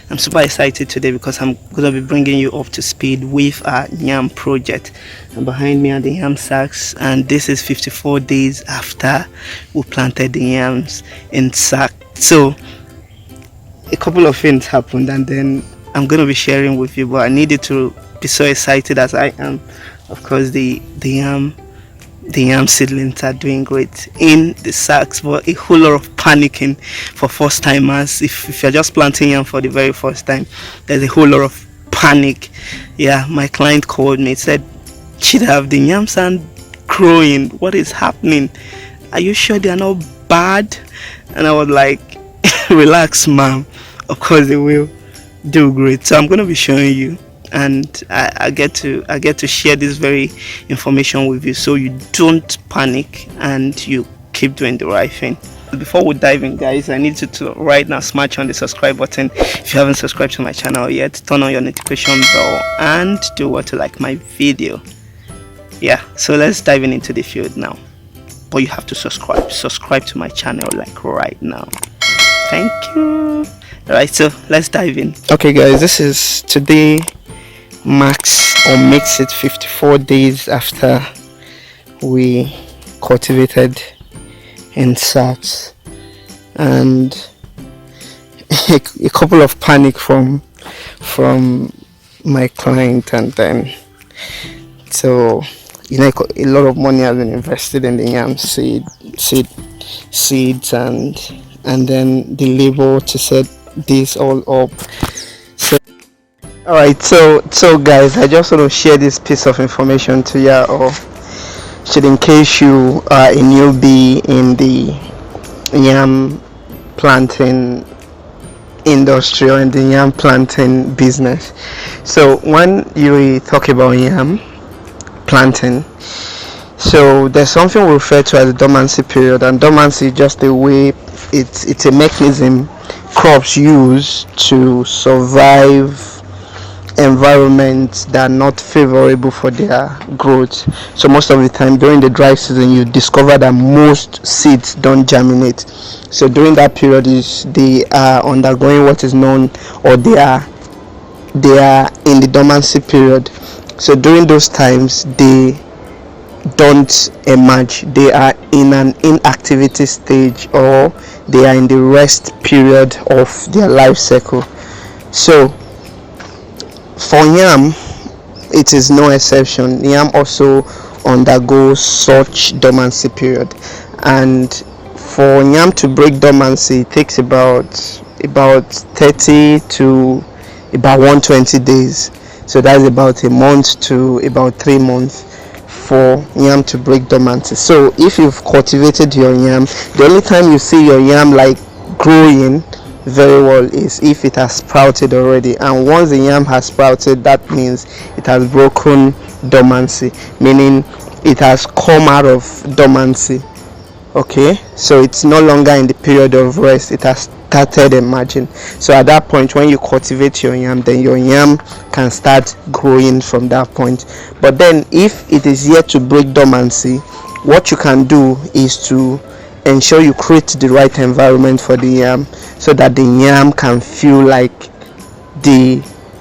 I'm super excited today because I'm going to be bringing you up to speed with our YAM project. And behind me are the YAM sacks, and this is 54 days after we planted the yams in sack. So a couple of things happened, and then I'm going to be sharing with you, but I needed to be so excited as I am. Of course, the yam seedlings are doing great in the sacks, but a whole lot of panicking for first timers. If you're just planting yam for the very first time, there's a whole lot of panic. Yeah, my client called me, said, Chidav, the yams aren't growing. What is happening? Are you sure they are not bad? And I was like, relax, ma'am. Of course they will do great. So I'm going to be showing you, and I get to share this very information with you, so you don't panic and you keep doing the right thing. Before we dive in, guys, I need you to right now smash on the subscribe button if you haven't subscribed to my channel yet. Turn on your notification bell and do what to like my video. Yeah, so let's dive into the field now, but you have to subscribe to my channel like right now. Thank you. Alright, so let's dive in. Okay guys, this is today makes it 54 days after we cultivated in sacks, and a couple of panic from my client, and then so a lot of money has been invested in the yam seeds and then the labor to set this all up. So alright, so guys, I just want to share this piece of information to you, or should, in case you are a newbie in the yam planting industry or in the yam planting business. So when you talk about yam planting, so there's something we refer to as the dormancy period, and dormancy is just a way, it's a mechanism crops use to survive environments that are not favorable for their growth. So most of the time during the dry season, you discover that most seeds don't germinate. So during that period they are undergoing what is known, or they are in the dormancy period. So during those times they don't emerge, they are in an inactivity stage, or they are in the rest period of their life cycle. So for yam, it is no exception. Yam also undergoes such dormancy period, and for yam to break dormancy, it takes about 30 to about 120 days. So that's about a month to about 3 months for yam to break dormancy. So if you've cultivated your yam, the only time you see your yam like growing very well is if it has sprouted already, and once the yam has sprouted, that means it has broken dormancy, meaning it has come out of dormancy. Okay, so it's no longer in the period of rest, it has started emerging. So at that point, when you cultivate your yam, then your yam can start growing from that point. But then if it is yet to break dormancy, what you can do is to ensure you create the right environment for the yam, so that the yam can feel like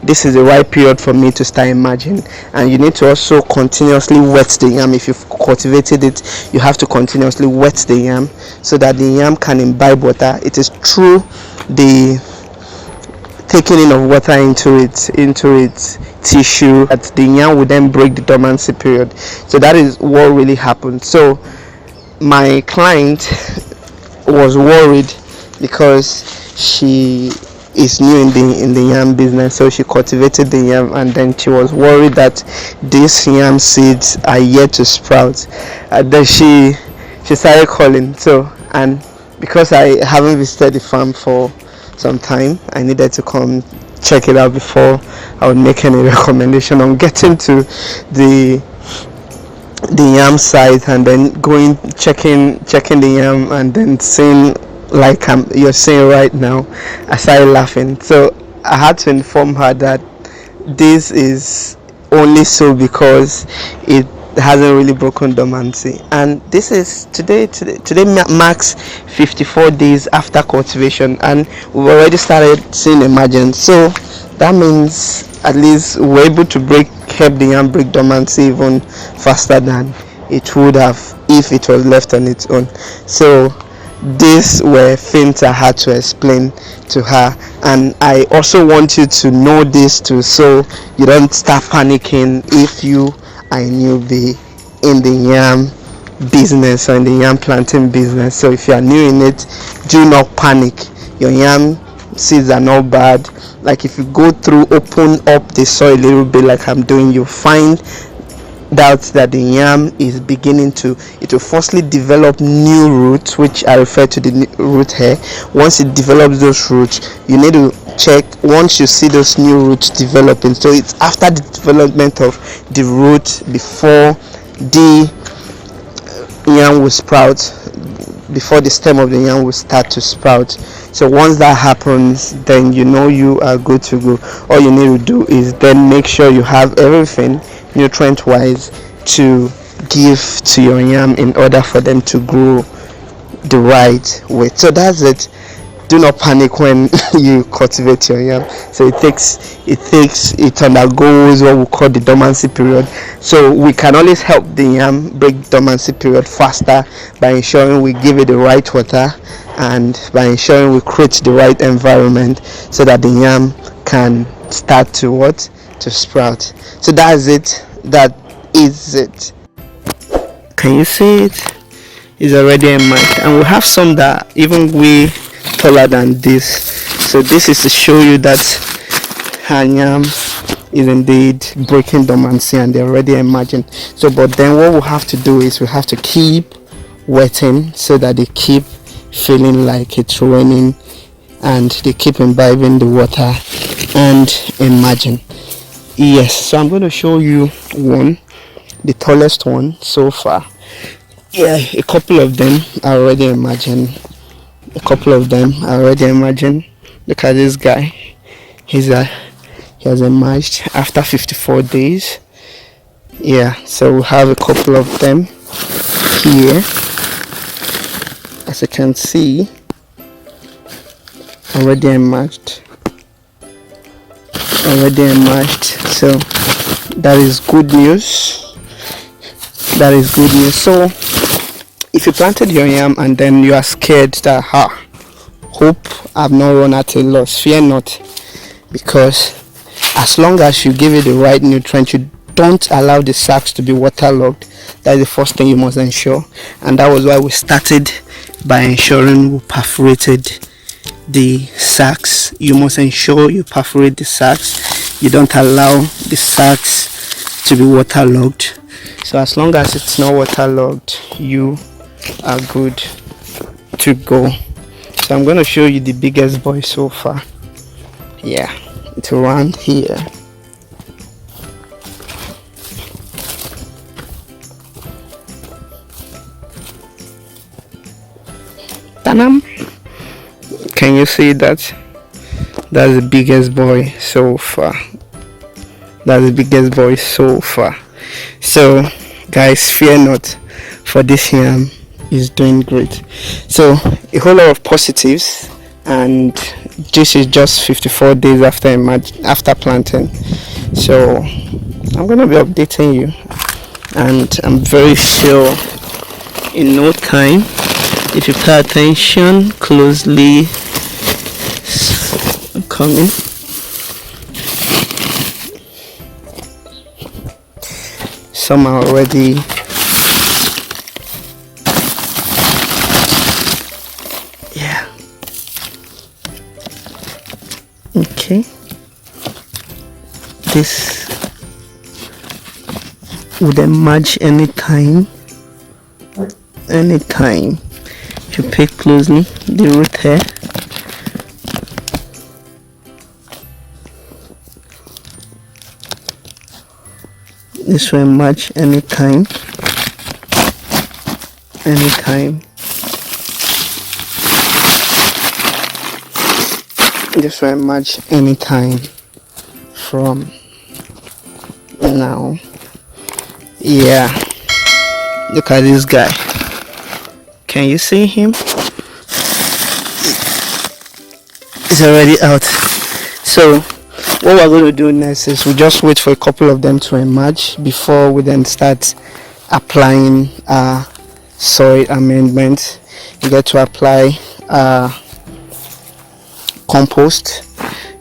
this is the right period for me to start emerging. And you need to also continuously wet the yam. If you've cultivated it, you have to continuously wet the yam so that the yam can imbibe water. It is through the taking in of water into its tissue that the yam will then break the dormancy period. So that is what really happened. So my client was worried because she is new in the yam business, so she cultivated the yam, and then she was worried that these yam seeds are yet to sprout. And then she started calling. So, and because I haven't visited the farm for some time, I needed to come check it out before I would make any recommendation on getting to the yam site, and then checking the yam, and then seeing, like you're saying right now, I started laughing. So I had to inform her that this is only so because it hasn't really broken dormancy. And this is today marks 54 days after cultivation, and we've already started seeing emergence. So that means at least we're able to help the yam break dormancy even faster than it would have if it was left on its own. So these were things I had to explain to her, and I also want you to know this too, so you don't start panicking if you are a newbie in the yam business or in the yam planting business. So if you are new in it, do not panic. Your yam seeds are not bad. Like if you go through, open up the soil a little bit like I'm doing, you'll find doubt that the yam is beginning to, it will firstly develop new roots, which I refer to the root hair. Once it develops those roots, you need to check. Once you see those new roots developing, so it's after the development of the root before the yam will sprout, before the stem of the yam will start to sprout. So once that happens, then you know you are good to go. All you need to do is then make sure you have everything nutrient wise to give to your yam in order for them to grow the right way. So that's it. Do not panic when you cultivate your yam. So it undergoes what we call the dormancy period. So we can always help the yam break dormancy period faster by ensuring we give it the right water and by ensuring we create the right environment so that the yam can start to sprout. So that's it. That is it. Can you see it? It's already emerged, and we have some that even way taller than this. So this is to show you that her yam is indeed breaking dormancy and they're already emerging. So but then what we have to do is we have to keep wetting so that they keep feeling like it's raining and they keep imbibing the water and emerging. Yes, so I'm going to show you one, the tallest one so far. Yeah, a couple of them are already emerging. Look at this guy. He has emerged after 54 days. Yeah, so we have a couple of them here. As you can see, already emerged. So that is good news. So if you planted your yam and then you are scared that hope I've not run at a loss, fear not, because as long as you give it the right nutrient, you don't allow the sacs to be waterlogged. That's the first thing you must ensure, and that was why we started by ensuring we perforated the sacs. You must ensure you perforate the sacs. You don't allow the sacs to be waterlogged. So as long as it's not waterlogged, you are good to go. So I'm going to show you the biggest boy so far. Yeah, it's around here. Tanam. Can you see that? That's the biggest boy so far. So guys, fear not, for this yam is doing great. So a whole lot of positives, and this is just 54 days after planting. So I'm gonna be updating you, and I'm very sure in no time, if you pay attention closely, I'm coming. Some are already okay. This would emerge anytime. If you pay closely, the root hair. This will emerge anytime. This will emerge anytime from now. Yeah, look at this guy. Can you see him? He's already out. So what we're going to do next is we just wait for a couple of them to emerge before we then start applying soil amendment. You get to apply compost.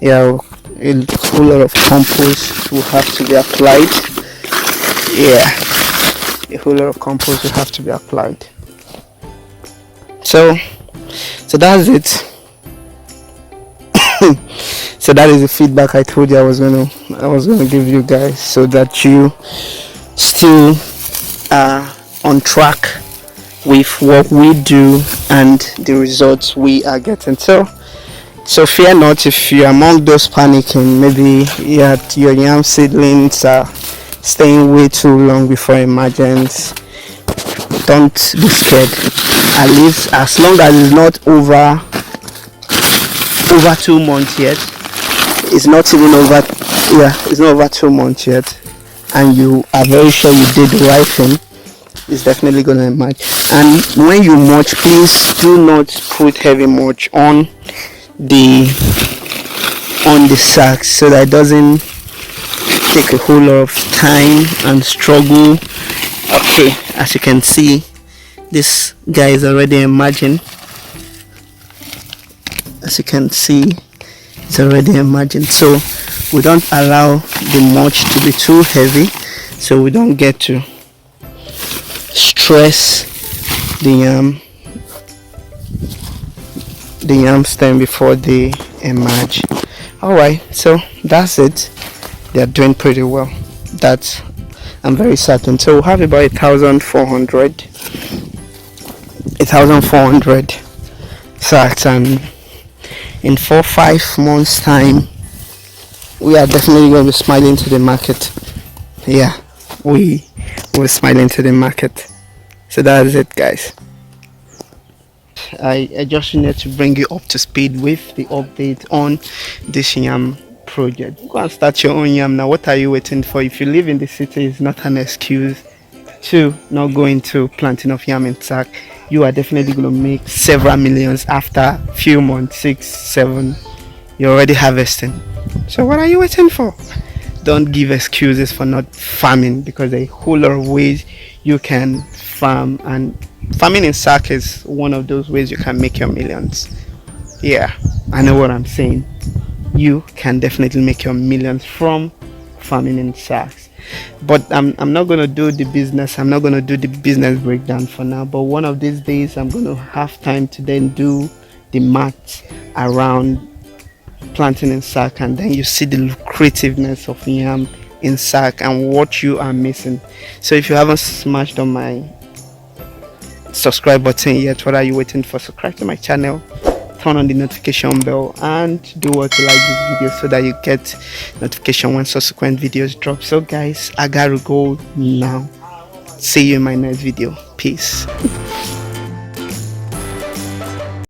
Yeah, a whole lot of compost will have to be applied. Yeah, a whole lot of compost will have to be applied. So that's it. So that is the feedback I told you I was gonna give you guys, so that you still are on track with what we do and the results we are getting. So fear not if you're among those panicking. Maybe your yam seedlings are staying way too long before emergence. Don't be scared. At least as long as it's not over 2 months yet. It's not even over. Yeah, it's not over 2 months yet, and you are very sure you did the right thing. It's definitely gonna emerge. And when you mulch, please do not put heavy mulch on the sacks, so that it doesn't take a whole lot of time and struggle. Okay, as you can see, this guy is already emerging. As you can see, it's already emerging. So we don't allow the mulch to be too heavy, so we don't get to stress the yam stem before they emerge. Alright, so that's it. They're doing pretty well. That I'm very certain. So we'll have about 1,400 sacks, and in 4-5 months time we are definitely going to be smiling to the market. Yeah, we will smile into the market. So that is it, guys. I just need to bring you up to speed with the update on this yam project. Go and start your own yam now. What are you waiting for? If you live in the city, it's not an excuse to not go into planting of yam in sack. You are definitely going to make several millions after a few months, 6, 7. You're already harvesting. So what are you waiting for? Don't give excuses for not farming, because there are a whole lot of ways you can farm, and farming in sack is one of those ways you can make your millions. Yeah, I know what I'm saying. You can definitely make your millions from farming in sacks. But I'm not going to do the business. I'm not going to do the business breakdown for now. But one of these days, I'm going to have time to then do the math around planting in sack, and then you see the lucrativeness of yam in sack and what you are missing. So if you haven't smashed on my subscribe button yet, what are you waiting for? Subscribe to my channel, turn on the notification bell, and do what you like this video so that you get notification when subsequent videos drop. So guys, I gotta go now. See you in my next video. Peace.